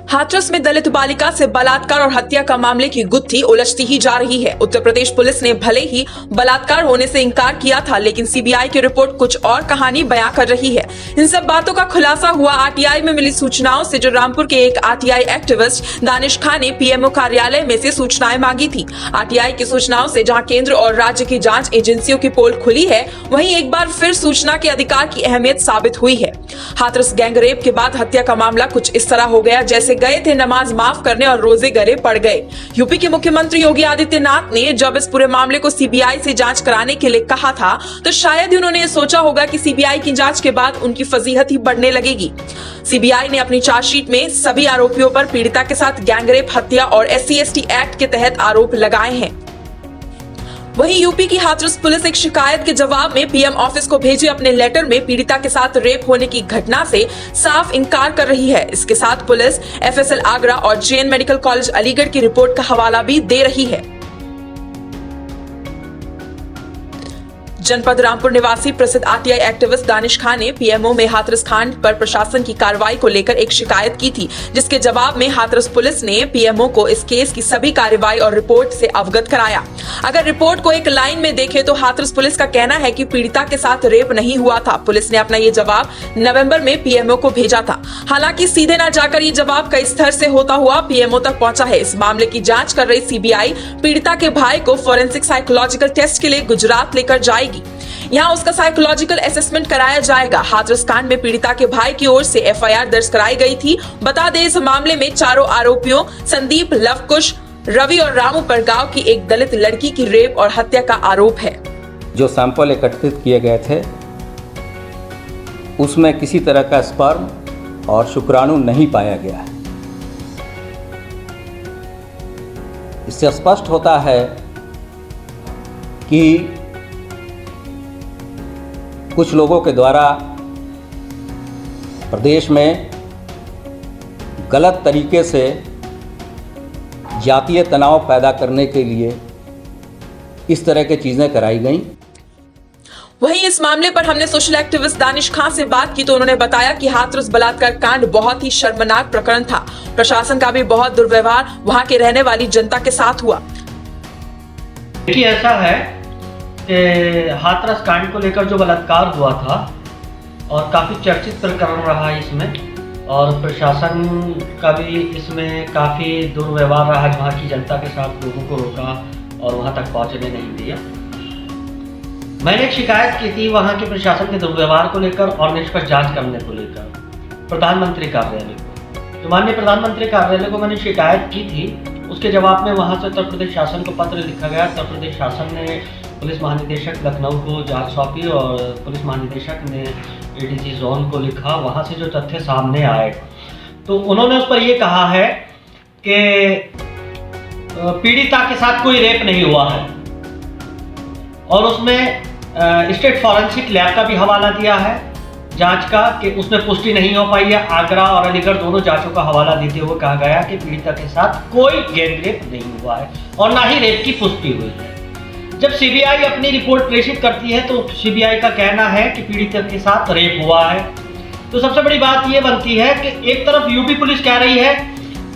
हाथरस में दलित बालिका से बलात्कार और हत्या का मामले की गुत्थी उलझती ही जा रही है। उत्तर प्रदेश पुलिस ने भले ही बलात्कार होने से इनकार किया था, लेकिन सीबीआई की रिपोर्ट कुछ और कहानी बयां कर रही है। इन सब बातों का खुलासा हुआ आरटीआई में मिली सूचनाओं से, जो रामपुर के एक आरटीआई एक्टिविस्ट दानिश खान ने पीएमओ कार्यालय में से सूचनाएं मांगी थी। आरटीआई की सूचनाओं से जहां केंद्र और राज्य की जांच एजेंसियों की पोल खुली है, वहीं एक बार फिर सूचना के अधिकार की अहमियत साबित हुई है। हाथरस गैंगरेप के बाद हत्या का मामला कुछ इस तरह हो गया जैसे गए थे नमाज माफ करने और रोजे गले पड़ गए। यूपी के मुख्यमंत्री योगी आदित्यनाथ ने जब इस पूरे मामले को सीबीआई से जांच कराने के लिए कहा था, तो शायद ही उन्होंने ये सोचा होगा कि सीबीआई की जांच के बाद उनकी फजीहत ही बढ़ने लगेगी। सीबीआई ने अपनी चार्जशीट में सभी आरोपियों पर पीड़िता के साथ गैंगरेप, हत्या और SC/ST एक्ट के तहत आरोप लगाए हैं। वहीं यूपी की हाथरस पुलिस एक शिकायत के जवाब में पीएम ऑफिस को भेजे अपने लेटर में पीड़िता के साथ रेप होने की घटना से साफ इनकार कर रही है। इसके साथ पुलिस FSL आगरा और JN मेडिकल कॉलेज अलीगढ़ की रिपोर्ट का हवाला भी दे रही है। जनपद रामपुर निवासी प्रसिद्ध आरटीआई एक्टिविस्ट दानिश खान ने पीएमओ में हाथरस कांड पर प्रशासन की कार्रवाई को लेकर एक शिकायत की थी, जिसके जवाब में हाथरस पुलिस ने पीएमओ को इस केस की सभी कार्रवाई और रिपोर्ट से अवगत कराया। अगर रिपोर्ट को एक लाइन में देखें तो हाथरस पुलिस का कहना है कि पीड़िता के साथ रेप नहीं हुआ था। पुलिस ने अपना ये जवाब नवंबर में पीएमओ को भेजा था। हालांकि सीधे न जाकर ये जवाब कई स्तर से होता हुआ पीएमओ तक पहुंचा है। इस मामले की जांच कर रही सीबीआई पीड़िता के भाई को फोरेंसिक साइकोलॉजिकल टेस्ट के लिए गुजरात लेकर जाएगी। यहाँ उसका साइकोलॉजिकल असेसमेंट कराया जाएगा। हाथरस कांड में पीड़िता के भाई की ओर से FIR दर्ज कराई गई थी। बता दें, इस मामले में चारों आरोपियों संदीप, लवकुश, रवि और रामू पर गांव की एक दलित लड़की की रेप और हत्या का आरोप है। जो सैंपल एकत्रित किए गए थे उसमें किसी तरह का स्पर्म और शुक्राणु नहीं पाया गया है। इससे स्पष्ट होता है कि कुछ लोगों के द्वारा प्रदेश में गलत तरीके से जातीय तनाव पैदा करने के लिए इस तरह की चीजें कराई गई। वहीं इस मामले पर हमने सोशल एक्टिविस्ट दानिश खान से बात की तो उन्होंने बताया कि हाथरस बलात्कार कांड बहुत ही शर्मनाक प्रकरण था। प्रशासन का भी बहुत दुर्व्यवहार वहां के रहने वाली जनता के साथ हुआ। देखिए, ऐसा है हाथरस कांड को लेकर जो बलात्कार हुआ था और काफ़ी चर्चित प्रकरण रहा इसमें, और प्रशासन का भी इसमें काफ़ी दुर्व्यवहार रहा। वहाँ की जनता के साथ लोगों को रोका और वहाँ तक पहुँचने नहीं दिया। मैंने एक शिकायत की थी वहाँ के प्रशासन के दुर्व्यवहार को लेकर और निष्पक्ष जांच करने को लेकर प्रधानमंत्री कार्यालय को। तो माननीय प्रधानमंत्री कार्यालय को मैंने शिकायत की थी। उसके जवाब में वहाँ से उत्तर प्रदेश शासन को पत्र लिखा गया। उत्तर प्रदेश शासन ने पुलिस महानिदेशक लखनऊ को जांच सौंपी और पुलिस महानिदेशक ने ADG जोन को लिखा। वहाँ से जो तथ्य सामने आए तो उन्होंने उस पर यह कहा है कि पीड़िता के साथ कोई रेप नहीं हुआ है, और उसमें स्टेट फॉरेंसिक लैब का भी हवाला दिया है जांच का कि उसमें पुष्टि नहीं हो पाई है। आगरा और अलीगढ़ दोनों जांचों का हवाला देते हुए कहा गया कि पीड़िता के साथ कोई गैंगरेप नहीं हुआ है और ना ही रेप की पुष्टि हुई है। जब सीबीआई अपनी रिपोर्ट प्रेषित करती है तो सीबीआई का कहना है कि पीड़िता के साथ रेप हुआ है। तो सबसे बड़ी बात यह बनती है कि एक तरफ यूपी पुलिस कह रही है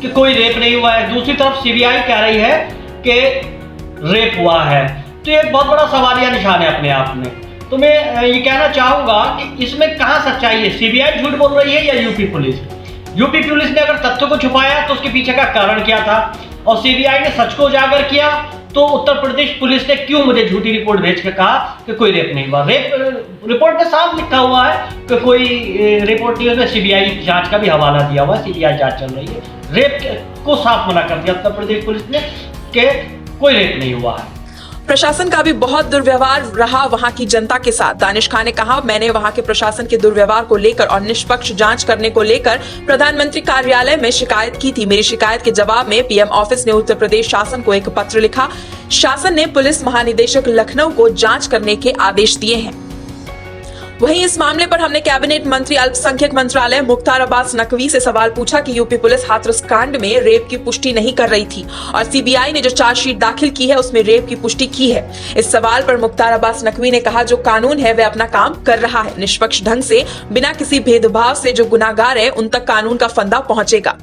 कि कोई रेप नहीं हुआ है, दूसरी तरफ सीबीआई कह रही है कि रेप हुआ है। तो ये बहुत बड़ा सवालिया निशान है अपने आप में। तो मैं ये कहना चाहूँगा कि इसमें कहाँ सच्चाई है, सीबीआई झूठ बोल रही है या यूपी पुलिस? यूपी पुलिस ने अगर तथ्यों को छुपाया तो उसके पीछे का कारण क्या था, और सीबीआई ने सच को उजागर किया तो उत्तर प्रदेश पुलिस ने क्यों मुझे झूठी रिपोर्ट भेज के कहा कि कोई रेप नहीं हुआ? रेप रिपोर्ट में साफ लिखा हुआ है कि कोई रिपोर्ट नहीं हुई। सीबीआई जांच का भी हवाला दिया हुआ है, सीबीआई जांच चल रही है। रेप को साफ मना कर दिया उत्तर प्रदेश पुलिस ने कि कोई रेप नहीं हुआ है। प्रशासन का भी बहुत दुर्व्यवहार रहा वहां की जनता के साथ। दानिश खान ने कहा, मैंने वहां के प्रशासन के दुर्व्यवहार को लेकर और निष्पक्ष जांच करने को लेकर प्रधानमंत्री कार्यालय में शिकायत की थी। मेरी शिकायत के जवाब में पीएम ऑफिस ने उत्तर प्रदेश शासन को एक पत्र लिखा। शासन ने पुलिस महानिदेशक लखनऊ को जांच करने के आदेश दिए हैं। वहीं इस मामले पर हमने कैबिनेट मंत्री अल्पसंख्यक मंत्रालय मुख्तार अब्बास नकवी से सवाल पूछा कि यूपी पुलिस हाथरस कांड में रेप की पुष्टि नहीं कर रही थी और सीबीआई ने जो चार्जशीट दाखिल की है उसमें रेप की पुष्टि की है। इस सवाल पर मुख्तार अब्बास नकवी ने कहा, जो कानून है वह अपना काम कर रहा है, निष्पक्ष ढंग से बिना किसी भेदभाव से जो गुनाहगार है उन तक कानून का फंदा पहुंचेगा।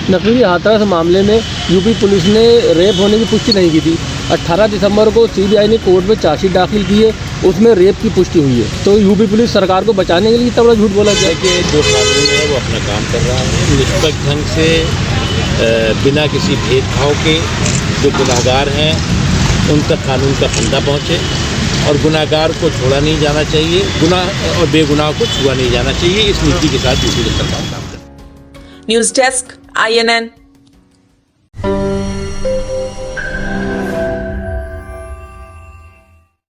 नकली हाथरस मामले में यूपी पुलिस ने रेप होने की पुष्टि नहीं की थी। 18 दिसंबर को सीबीआई ने कोर्ट में चार्जशीट दाखिल की है, उसमें रेप की पुष्टि हुई है। तो यूपी पुलिस सरकार को बचाने के लिए इतना बड़ा झूठ बोला गया। देखिए, जो कानून है वो अपना काम कर रहा है निष्पक्ष ढंग से, बिना किसी भेदभाव के। जो गुनाहगार हैं उन तक कानून का फंदा पहुँचे और गुनाहगार को छोड़ा नहीं जाना चाहिए, गुनाह और बेगुनाह को छुआ नहीं जाना चाहिए। इस नीति के साथ यूपी सरकार काम कर रही है। News desk INN।